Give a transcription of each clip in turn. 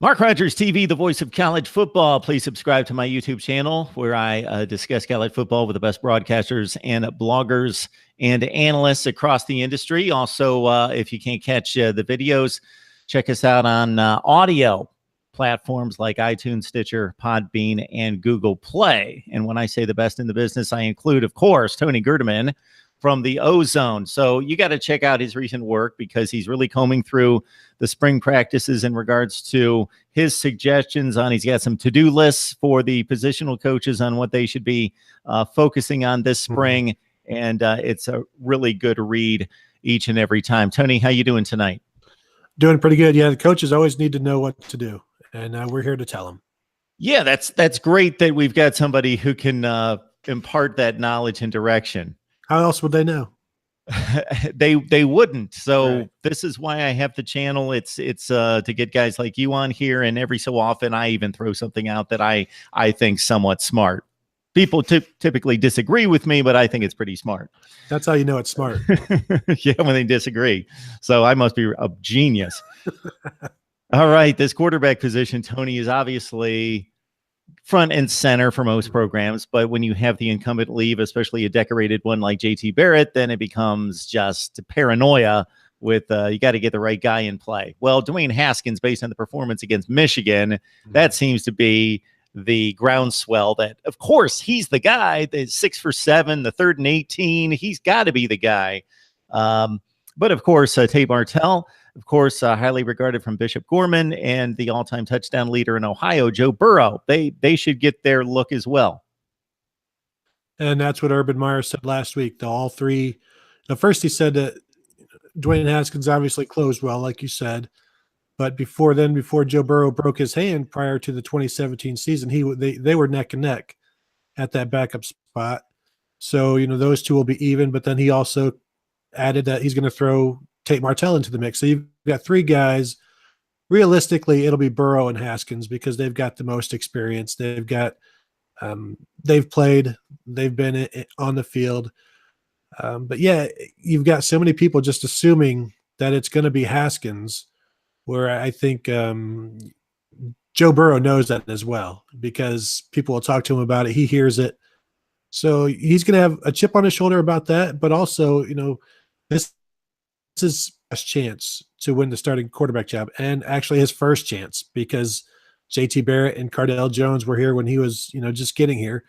Mark Rogers TV, the voice of college football. Please subscribe to my YouTube channel where I discuss college football with the best broadcasters and bloggers and analysts across the industry. Also, if you can't catch the videos, check us out on audio platforms like iTunes, Stitcher, Podbean, and Google Play. And when I say the best in the business, I include, of course, Tony Gerdeman from the Ozone. So you got to check out his recent work because he's really combing through the spring practices in regards to his suggestions on. He's got some to-do lists for the positional coaches on what they should be focusing on this spring. And it's a really good read each and every time. Tony, how you doing tonight? Doing pretty good. Yeah, the coaches always need to know what to do, and we're here to tell them. Yeah, that's great that we've got somebody who can impart that knowledge and direction. How else would they know? They wouldn't. So Right. This is why I have the channel. It's to get guys like you on here, and every so often I even throw something out that I think somewhat smart. People typically disagree with me, but I think it's pretty smart. That's how you know it's smart. Yeah, when they disagree. So I must be a genius. All right, this quarterback position, Tony, is obviously front and center for most programs, but when you have the incumbent leave, especially a decorated one like JT Barrett, then it becomes just paranoia with you got to get the right guy in play. Well, Dwayne Haskins, based on the performance against Michigan, that seems to be the groundswell that, of course, he's the guy. The 6 for 7, the 3rd and 18, he's got to be the guy. But of course, Tate Martell, of course, highly regarded from Bishop Gorman, and the all-time touchdown leader in Ohio, Joe Burrow. They should get their look as well. And that's what Urban Meyer said last week. All three. Now, first, he said that Dwayne Haskins obviously closed well, like you said. But before Joe Burrow broke his hand prior to the 2017 season, they were neck and neck at that backup spot. So, those two will be even. But then he also added that he's going to throw Tate Martell into the mix. So you've got three guys. Realistically, it'll be Burrow and Haskins because they've got the most experience. They've played, they've been on the field. But yeah, you've got so many people just assuming that it's going to be Haskins, where I think Joe Burrow knows that as well because people will talk to him about it. He hears it. So he's going to have a chip on his shoulder about that. But also, this is his chance to win the starting quarterback job, and actually his first chance because JT Barrett and Cardale Jones were here when he was, just getting here,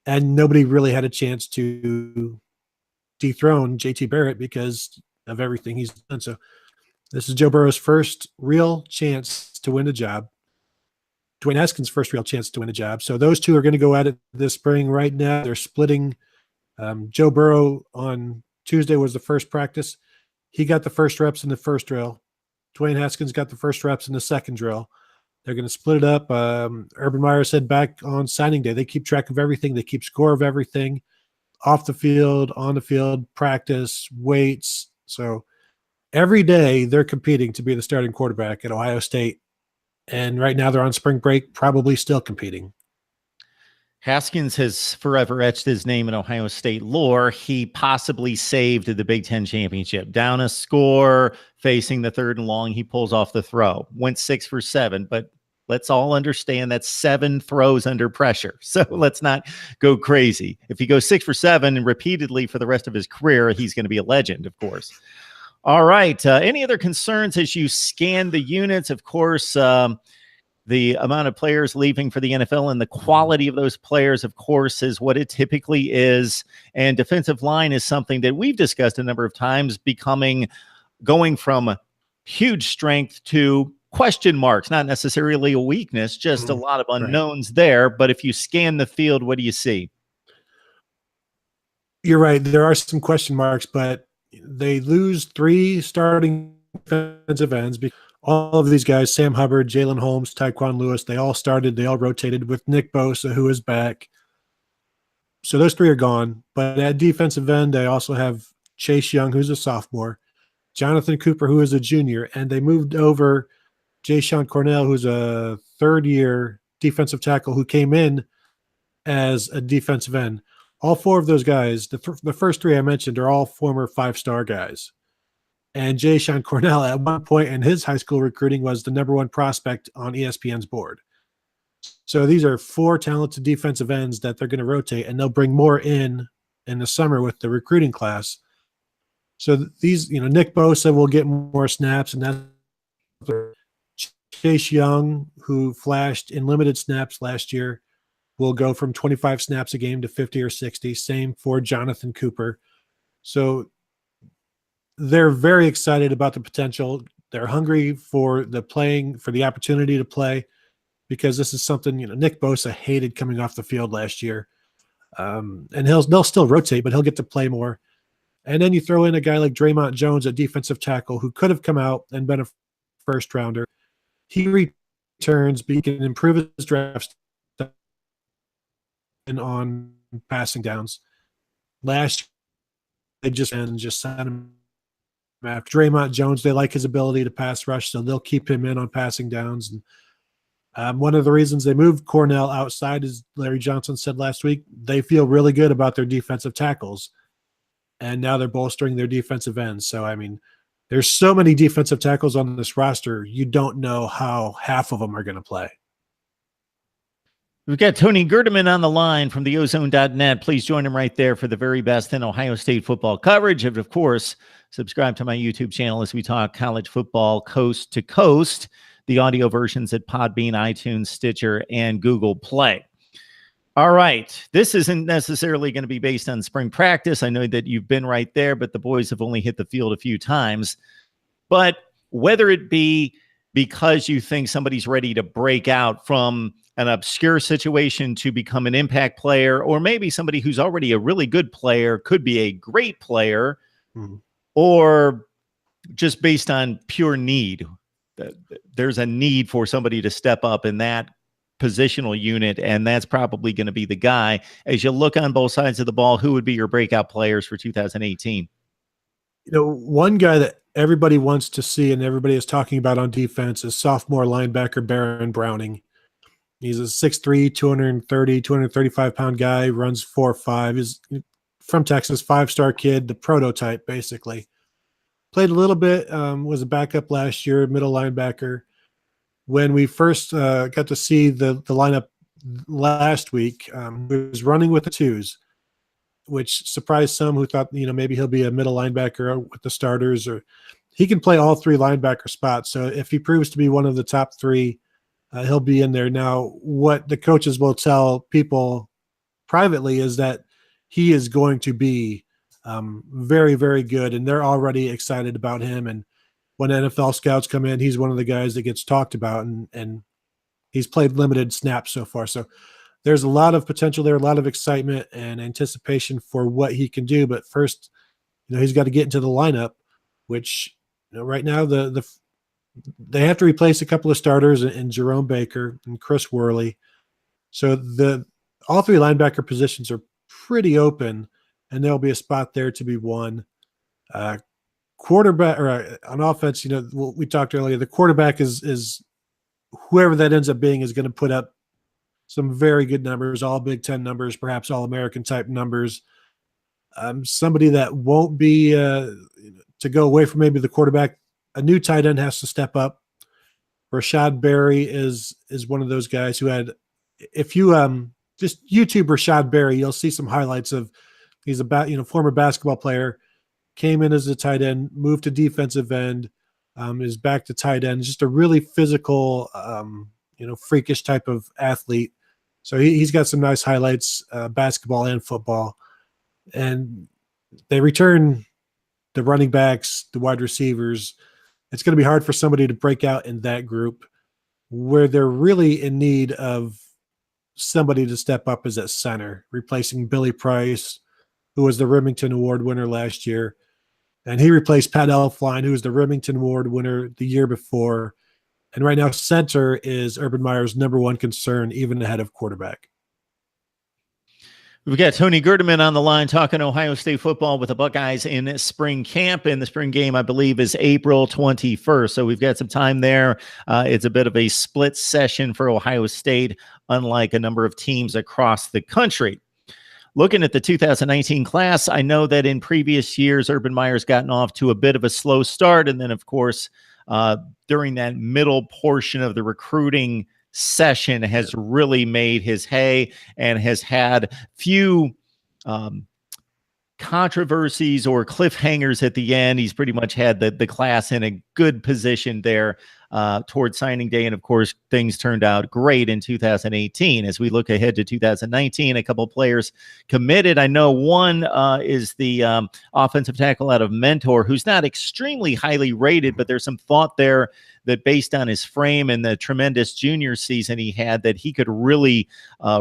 and nobody really had a chance to dethrone JT Barrett because of everything he's done. So this is Joe Burrow's first real chance to win the job. Dwayne Haskins' first real chance to win a job. So those two are going to go at it this spring. Right now, they're splitting. Joe Burrow on Tuesday was the first practice. He got the first reps in the first drill. Dwayne Haskins got the first reps in the second drill. They're going to split it up. Urban Meyer said back on signing day, they keep track of everything. They keep score of everything, off the field, on the field, practice, weights. So every day they're competing to be the starting quarterback at Ohio State. And right now they're on spring break, probably still competing. Haskins has forever etched his name in Ohio State lore. He possibly saved the Big Ten championship. Down a score, facing the 3rd and long, he pulls off the throw. Went 6 for 7, but let's all understand that's 7 throws under pressure. So let's not go crazy. If he goes 6 for 7 and repeatedly for the rest of his career, he's going to be a legend, of course. All right. Any other concerns as you scan the units? Of course, the amount of players leaving for the NFL and the quality of those players, of course, is what it typically is. And defensive line is something that we've discussed a number of times, going from huge strength to question marks, not necessarily a weakness, just a lot of unknowns there. But if you scan the field, what do you see? You're right. There are some question marks, but they lose 3 starting defensive ends because all of these guys, Sam Hubbard, Jalen Holmes, Tyquan Lewis, they all rotated with Nick Bosa, who is back. So those 3 are gone. But at defensive end, they also have Chase Young, who's a sophomore, Jonathan Cooper, who is a junior, and they moved over Jayshon Cornell, who's a 3rd-year defensive tackle who came in as a defensive end. All 4 of those guys, the first 3 I mentioned, are all former 5-star guys. And Jay Sean Cornell at one point in his high school recruiting was the number one prospect on ESPN's board. So these are 4 talented defensive ends that they're going to rotate, and they'll bring more in the summer with the recruiting class. So these, Nick Bosa will get more snaps, and that's Chase Young, who flashed in limited snaps last year, will go from 25 snaps a game to 50 or 60. Same for Jonathan Cooper. So they're very excited about the potential. They're hungry for the opportunity to play, because this is something, Nick Bosa hated coming off the field last year. And they'll still rotate, but he'll get to play more. And then you throw in a guy like Draymond Jones, a defensive tackle, who could have come out and been a first rounder. He returns, but he can improve his draft and on passing downs. Last year, they just signed him after Draymond Jones. They like his ability to pass rush, so they'll keep him in on passing downs. And one of the reasons they moved Cornell outside, as Larry Johnson said last week, they feel really good about their defensive tackles. And now they're bolstering their defensive ends. So, I mean, there's so many defensive tackles on this roster, you don't know how half of them are going to play. We've got Tony Gerdeman on the line from the ozone.net. Please join him right there for the very best in Ohio State football coverage. And, of course, subscribe to my YouTube channel as we talk college football coast to coast. The audio versions at Podbean, iTunes, Stitcher, and Google Play. All right. This isn't necessarily going to be based on spring practice. I know that you've been right there, but the boys have only hit the field a few times. But whether it be because you think somebody's ready to break out from an obscure situation to become an impact player, or maybe somebody who's already a really good player could be a great player, or just based on pure need, there's a need for somebody to step up in that positional unit, and that's probably going to be the guy. As you look on both sides of the ball, who would be your breakout players for 2018? One guy that everybody wants to see and everybody is talking about on defense is sophomore linebacker Baron Browning. He's a 6'3", 230, 235-pound guy, runs 4.5. He's from Texas, 5-star kid, the prototype, basically. Played a little bit, was a backup last year, middle linebacker. When we first got to see the lineup last week, he was running with the twos, which surprised some who thought, maybe he'll be a middle linebacker with the starters, or he can play all 3 linebacker spots. So if he proves to be one of the top 3, he'll be in there. Now, what the coaches will tell people privately is that he is going to be very, very good, and they're already excited about him. And when NFL scouts come in, he's one of the guys that gets talked about, and he's played limited snaps so far. So there's a lot of potential there, a lot of excitement and anticipation for what he can do. But first, he's got to get into the lineup, which right now they have to replace a couple of starters in Jerome Baker and Chris Worley. So all 3 linebacker positions are pretty open, and there'll be a spot there to be won. Quarterback, or on offense, we talked earlier, the quarterback is whoever that ends up being is going to put up some very good numbers, all Big Ten numbers, perhaps all American type numbers. Somebody that won't be to go away from maybe the quarterback, a new tight end has to step up. Rashad Berry is one of those guys who had, if you just YouTube Rashad Berry, you'll see some highlights of, he's a former basketball player, came in as a tight end, moved to defensive end, is back to tight end, just a really physical, freakish type of athlete. So he's got some nice highlights, basketball and football. And they return the running backs, the wide receivers. It's going to be hard for somebody to break out in that group. Where they're really in need of somebody to step up is at center, replacing Billy Price, who was the Remington Award winner last year. And he replaced Pat Elflein, who was the Remington Award winner the year before. And right now, center is Urban Meyer's number one concern, even ahead of quarterback. We've got Tony Gerdeman on the line talking Ohio State football with the Buckeyes in spring camp. And the spring game, I believe, is April 21st. So we've got some time there. It's a bit of a split session for Ohio State, unlike a number of teams across the country. looking at the 2019 class, I know that in previous years, Urban Meyer's gotten off to a bit of a slow start. And then, of course, during that middle portion of the recruiting session has really made his hay and has had few controversies or cliffhangers at the end. He's pretty much had the class in a good position there towards signing day. And of course, things turned out great in 2018. As we look ahead to 2019, a couple players committed. I know one is the offensive tackle out of Mentor, who's not extremely highly rated, but there's some thought there that based on his frame and the tremendous junior season he had, that he could really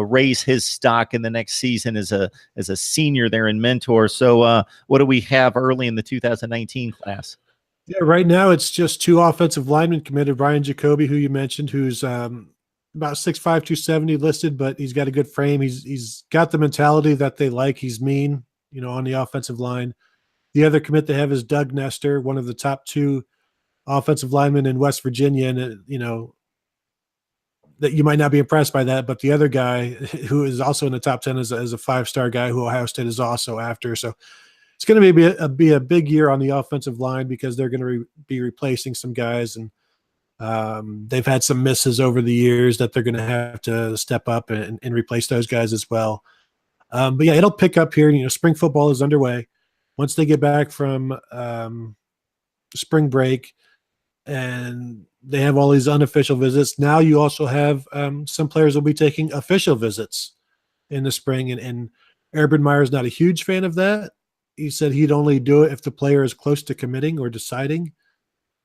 raise his stock in the next season as a senior there in Mentor. So what do we have early in the 2019 class? Yeah, right now it's just 2 offensive linemen committed. Ryan Jacoby, who you mentioned, who's about 6'5", 270 listed, but he's got a good frame. He's got the mentality that they like. He's mean, on the offensive line. The other commit they have is Doug Nestor, one of the top 2 offensive linemen in West Virginia. And, that you might not be impressed by that, but the other guy who is also in the top 10 is a 5-star guy who Ohio State is also after. So it's going to be a big year on the offensive line because they're going to be replacing some guys, and they've had some misses over the years that they're going to have to step up and replace those guys as well. But yeah, it'll pick up here. Spring football is underway. Once they get back from spring break and they have all these unofficial visits, now you also have some players will be taking official visits in the spring, and Urban Meyer is not a huge fan of that. He said he'd only do it if the player is close to committing or deciding.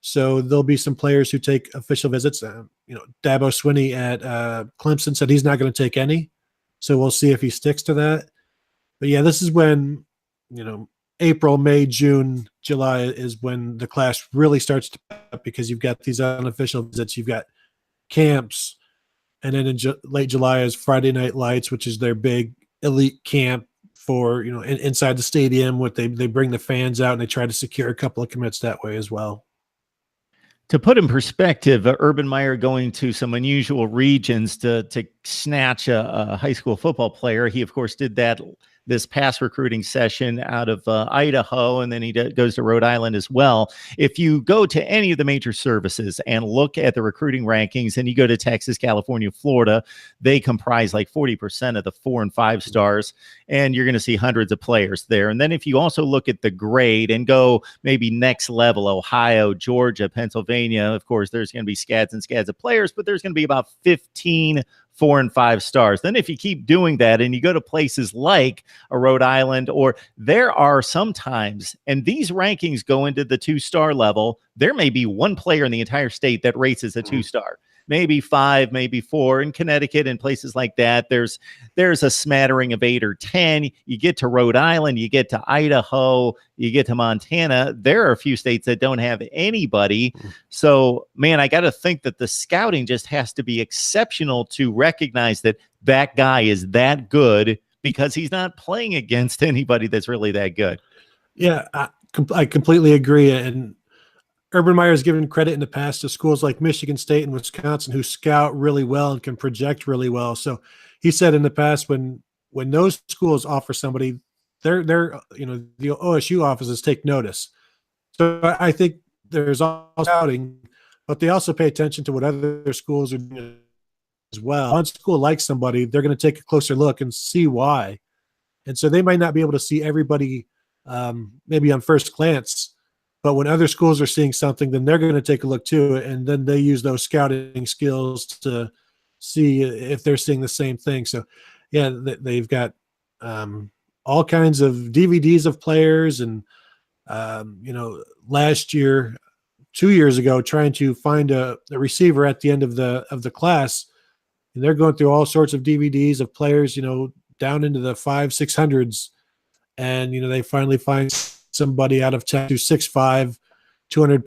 So there'll be some players who take official visits. Dabo Swinney at Clemson said he's not going to take any. So we'll see if he sticks to that. But yeah, this is when, April, May, June, July is when the class really starts to pick up because you've got these unofficial visits. You've got camps. And then in late July is Friday Night Lights, which is their big elite camp for, inside the stadium. What they bring the fans out and they try to secure a couple of commits that way as well. To put in perspective, Urban Meyer going to some unusual regions to snatch a high school football player. He, of course, did that this past recruiting session out of Idaho, and then he goes to Rhode Island as well. If you go to any of the major services and look at the recruiting rankings, and you go to Texas, California, Florida, they comprise like 40% of the 4 and 5 stars, and you're going to see hundreds of players there. And then if you also look at the grade and go maybe next level, Ohio, Georgia, Pennsylvania, of course, there's going to be scads and scads of players, but there's going to be about 15 4 and 5 stars. Then if you keep doing that and you go to places like a Rhode Island, or there are sometimes, and these rankings go into the 2-star level, there may be one player in the entire state that rates as a 2-star. Maybe 5, maybe 4 in Connecticut and places like that. There's a smattering of 8 or 10. You get to Rhode Island, you get to Idaho, you get to Montana. There are a few states that don't have anybody. So, man, I got to think that the scouting just has to be exceptional to recognize that that guy is that good because he's not playing against anybody that's really that good. Yeah, I completely agree. And Urban Meyer has given credit in the past to schools like Michigan State and Wisconsin who scout really well and can project really well. So he said in the past when those schools offer somebody, they're the OSU offices take notice. So I think there's all scouting, but they also pay attention to what other schools are doing as well. One school likes somebody, they're going to take a closer look and see why. And so they might not be able to see everybody maybe on first glance, but when other schools are seeing something, then they're going to take a look too, and then they use those scouting skills to see if they're seeing the same thing. So, yeah, they've got all kinds of DVDs of players, and last year, 2 years ago, trying to find a receiver at the end of the class, and they're going through all sorts of DVDs of players, down into the 500-600s, and they finally find somebody out of 10 who's 6'5", 200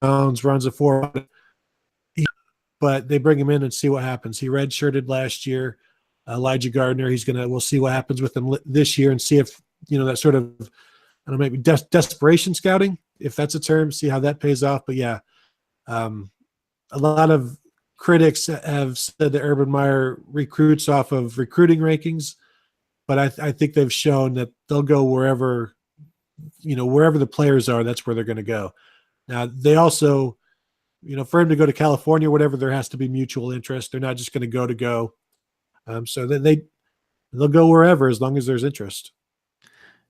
pounds, runs a 4. But they bring him in and see what happens. He redshirted last year. Elijah Gardner, we'll see what happens with him this year and see if, that sort of, I don't know, maybe desperation scouting, if that's a term, see how that pays off. But yeah, a lot of critics have said that Urban Meyer recruits off of recruiting rankings. but I think they've shown that they'll go wherever, wherever the players are, that's where they're going to go. Now, they also, for him to go to California, whatever, there has to be mutual interest. They're not just going to go. So they'll go wherever as long as there's interest.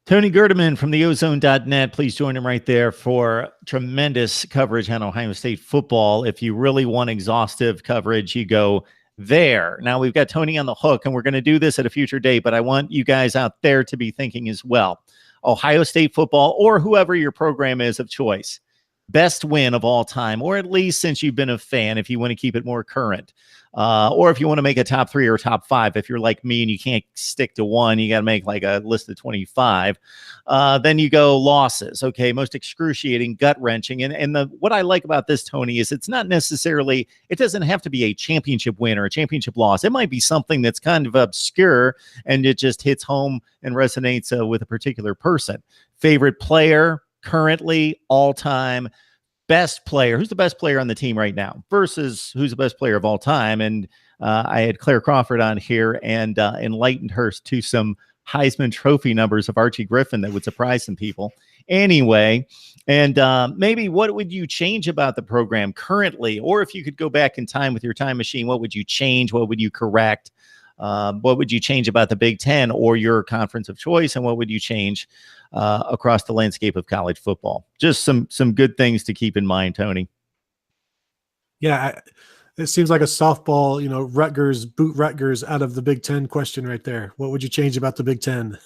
Tony Gerdeman from theozone.net. Please join him right there for tremendous coverage on Ohio State football. If you really want exhaustive coverage, you go there. Now, we've got Tony on the hook, and we're going to do this at a future date, but I want you guys out there to be thinking as well. Ohio State football, or whoever your program is of choice. Best win of all time, or at least since you've been a fan, if you want to keep it more current. Or if you want to make a top 3 or top 5, if you're like me and you can't stick to one, you got to make like a list of 25. Then you go losses. Okay, most excruciating, gut-wrenching. And what I like about this, Tony, is it's not necessarily, it doesn't have to be a championship win or a championship loss. It might be something that's kind of obscure and it just hits home and resonates with a particular person. Favorite player, currently, all time, best player. Who's the best player on the team right now versus who's the best player of all time? And I had Claire Crawford on here and enlightened her to some Heisman Trophy numbers of Archie Griffin that would surprise some people. Anyway, and maybe what would you change about the program currently? Or if you could go back in time with your time machine, what would you change? What would you correct? What would you change about the Big Ten or your conference of choice? And what would you change across the landscape of college football? Just some good things to keep in mind, Tony. Yeah, it seems like a softball, Rutgers, boot Rutgers out of the Big Ten question right there. What would you change about the Big Ten?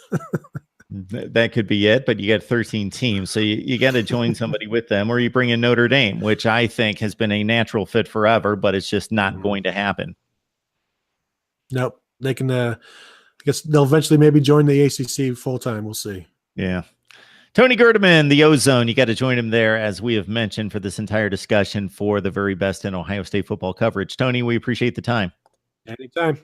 That could be it, but you got 13 teams, so you got to join somebody with them, or you bring in Notre Dame, which I think has been a natural fit forever, but it's just not going to happen. Nope. They can, I guess they'll eventually maybe join the ACC full time. We'll see. Yeah. Tony Gerdeman, the Ozone. You got to join him there, as we have mentioned, for this entire discussion for the very best in Ohio State football coverage. Tony, we appreciate the time. Anytime.